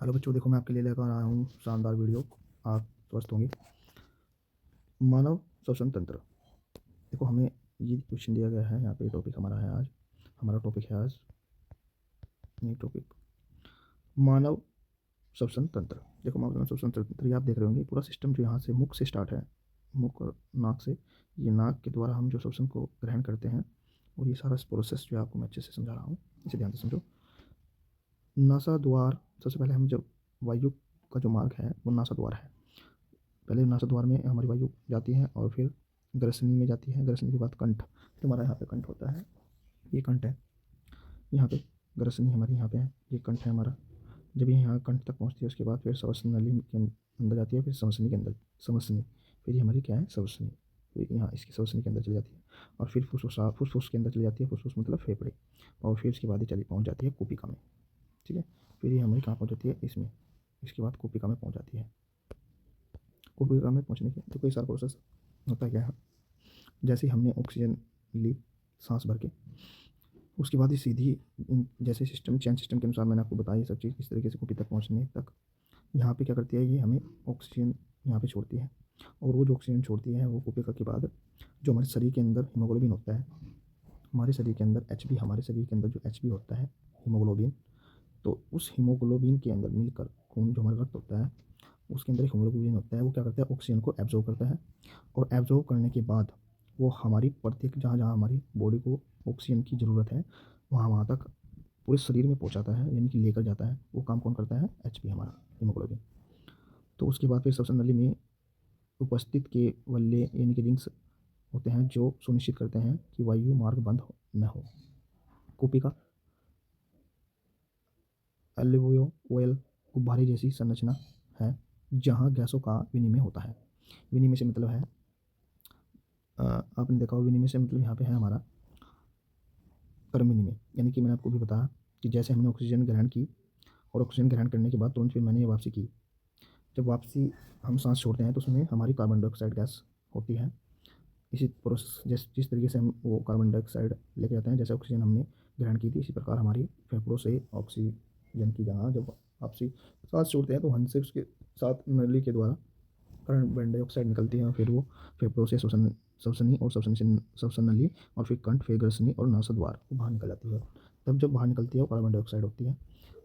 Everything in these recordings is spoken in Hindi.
हेलो बच्चों, देखो मैं आपके लिए लेकर आया हूँ शानदार वीडियो। आप स्वस्थ होंगे। मानव श्वसन तंत्र। देखो हमें ये क्वेश्चन दिया गया है, यहाँ पे टॉपिक हमारा है आज। हमारा टॉपिक है आज ये टॉपिक मानव श्वसन तंत्र। देखो मानव श्वसन तंत्र ये आप देख रहे होंगे, पूरा सिस्टम जो यहाँ से मुख से स्टार्ट है, मुख और नाक से। ये नाक के द्वारा हम जो श्वसन को ग्रहण करते हैं, और ये सारा प्रोसेस जो आपको मैं अच्छे से समझा रहा हूँ, इसे ध्यान से समझो। नासा द्वार, सबसे पहले हम जब वायु का जो मार्ग है वो नासा द्वार है। पहले नासा द्वार में हमारी वायु जाती है और फिर ग्रसनी में जाती है। ग्रसनी के बाद कंठ, जो हमारा यहाँ पे कंठ होता है, ये कंठ है। यहाँ पे ग्रसनी हमारी यहाँ पे है, ये कंठ है हमारा। जब ये यहाँ कंठ तक पहुँचती है उसके बाद फिर श्वसन नली के अंदर जाती है, फिर समसनी के अंदर समसनी, फिर ये हमारी क्या है श्वसनी, फिर यहाँ इसकी श्वसनी के अंदर चली जाती है और फिर फुसफुस के अंदर चली जाती है। फुसफुस मतलब फेफड़े। और फिर इसके बाद ये चली पहुँच जाती है कुपिका में। ठीक है, फिर ये हमारी कहाँ पहुँच जाती है, इसमें। इसके बाद कुपिका में पहुँच जाती है। कुपिका में पहुँचने के देखो ये सारा प्रोसेस होता क्या है। जैसे ही हमने ऑक्सीजन ली सांस भर के, उसके बाद ही सीधी जैसे सिस्टम चैन सिस्टम के अनुसार मैंने आपको बताया सब चीज़ इस तरीके से कुपी तक पहुँचने तक। यहाँ पे क्या करती है, ये हमें ऑक्सीजन यहाँ पे छोड़ती है, और वो जो ऑक्सीजन छोड़ती है वो कुपिका के बाद जो हमारे शरीर के अंदर हीमोग्लोबिन होता है, हमारे शरीर के अंदर हमारे शरीर के अंदर जो एच होता है हीमोग्लोबिन, तो उस हीमोग्लोबिन के अंदर मिलकर खून जो हमारा रक्त होता है उसके अंदर एक हीमोग्लोबिन होता है, वो क्या करता है ऑक्सीजन को एब्जॉर्ब करता है। और एब्जॉर्ब करने के बाद वो हमारी प्रत्येक जहाँ जहाँ हमारी बॉडी को ऑक्सीजन की ज़रूरत है वहाँ वहाँ तक पूरे शरीर में पहुँचाता है, यानी कि लेकर जाता है। वो काम कौन करता है, एच हमारा हीमोग्लोबिन। तो उसके बाद फिर श्वसन नली में उपस्थित के वल्ले यानी कि रिंग्स होते हैं जो सुनिश्चित करते हैं कि वायु मार्ग बंद न हो। कुपिका एल्वियोल गुब्बारे जैसी संरचना है जहाँ गैसों का विनिमय होता है। विनिमय से मतलब है आपने देखा हो, विनिमय से मतलब यहाँ पे है हमारा परम विनिमय। यानी कि मैंने आपको भी बताया कि जैसे हमने ऑक्सीजन ग्रहण की और ऑक्सीजन ग्रहण करने के बाद तुरंत फिर मैंने ये वापसी की। जब वापसी हम सांस छोड़ते हैं तो उसमें हमारी कार्बन डाइऑक्साइड गैस होती है। इसी प्रोसेस जिस तरीके से हम वो कार्बन डाइऑक्साइड लेके जाते हैं, जैसे ऑक्सीजन हमने ग्रहण की थी, इसी प्रकार हमारी फेफड़ों से ऑक्सीजन की जहाँ जब वापसी सांस छोड़ते हैं तो हम से उसके साथ नली के द्वारा कार्बन डाइऑक्साइड निकलती है और फिर वो फेफड़ों से श्वसनी और श्वसन नली और फिर कंठ, फिर ग्रसनी और नासाद्वार वो बाहर निकल जाती है। तब जब बाहर निकलती है वो कार्बन डाइऑक्साइड होती है,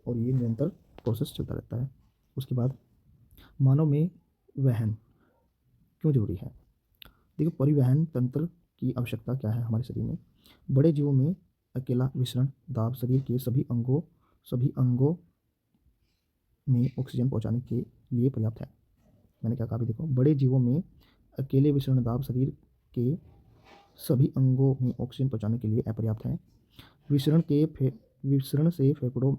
और ये निरंतर प्रोसेस चलता रहता है। उसके बाद मानव में वहन क्यों जरूरी है। देखो परिवहन तंत्र की आवश्यकता क्या है हमारे शरीर में। बड़े जीवों में अकेला विसरण दाब शरीर के सभी अंगों में ऑक्सीजन पहुंचाने के लिए पर्याप्त है। मैंने क्या कहा भी देखो, बड़े जीवों में अकेले विसरण दाब शरीर के सभी अंगों में ऑक्सीजन पहुंचाने के लिए अपर्याप्त है। विसरण से फेफड़ों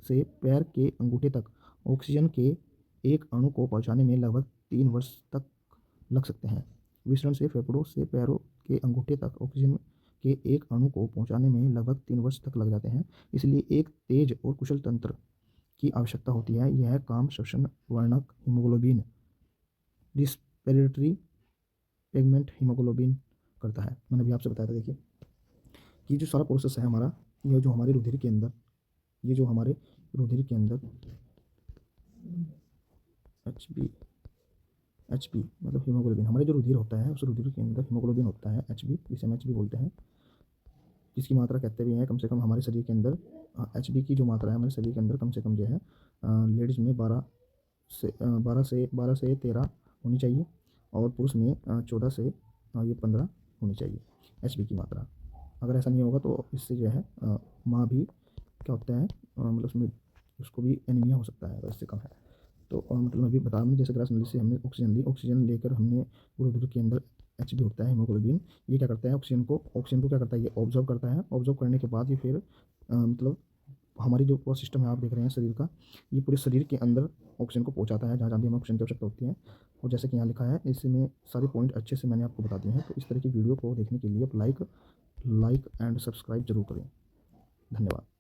से पैर के अंगूठे तक ऑक्सीजन के एक अणु को पहुंचाने में लगभग 3 वर्ष तक लग सकते हैं। विसरण से फेफड़ों से पैरों के अंगूठे तक ऑक्सीजन के एक अणु को पहुंचाने में लगभग 3 वर्ष तक लग जाते हैं। इसलिए एक तेज और कुशल तंत्र की आवश्यकता होती है। यह काम श्वसन वर्णक हीमोग्लोबिन रिस्पिरेटरी पिगमेंट हीमोग्लोबिन करता है। मैंने भी आपसे बताया था, देखिए कि जो सारा प्रोसेस है हमारा, ये जो हमारे रुधिर के अंदर एच बी मतलब हीमोग्लोबिन, हमारे जो रुधिर होता है उस रुधिर के अंदर हीमोग्लोबिन होता है एच बी, जिसे हम एच बी बोलते हैं। इसकी मात्रा कहते भी हैं कम से कम हमारे शरीर के अंदर एच बी की जो मात्रा है हमारे शरीर के अंदर कम से कम जो है लेडीज़ में 12 से 13 होनी चाहिए, और पुरुष में 14 से ये 15 होनी चाहिए एच बी की मात्रा। अगर ऐसा नहीं होगा तो इससे जो है माँ भी क्या होता है, मतलब उसमें उसको भी एनीमिया हो सकता है अगर इससे कम है तो। मतलब मैं भी बता रहा हूँ, जैसे ग्रास नली से हमने ऑक्सीजन ली, ऑक्सीजन लेकर हमने रुधिर के अंदर एच बी होता है हीमोग्लोबिन, ये क्या करता है ऑक्सीजन को क्या करता है, ये ऑब्जर्व करता है। ऑब्जर्व करने के बाद ये फिर मतलब हमारी जो पूरा सिस्टम है आप देख रहे हैं शरीर का, ये पूरे शरीर के अंदर ऑक्सीजन को पहुंचाता है जहाँ जहाँ भी हमें ऑक्सीजन की आवश्यकता होती है। और जैसे कि यहाँ लिखा है, इसमें सारे पॉइंट अच्छे से मैंने आपको बता दिए हैं। तो इस तरह की वीडियो को देखने के लिए आप लाइक एंड सब्सक्राइब जरूर करें। धन्यवाद।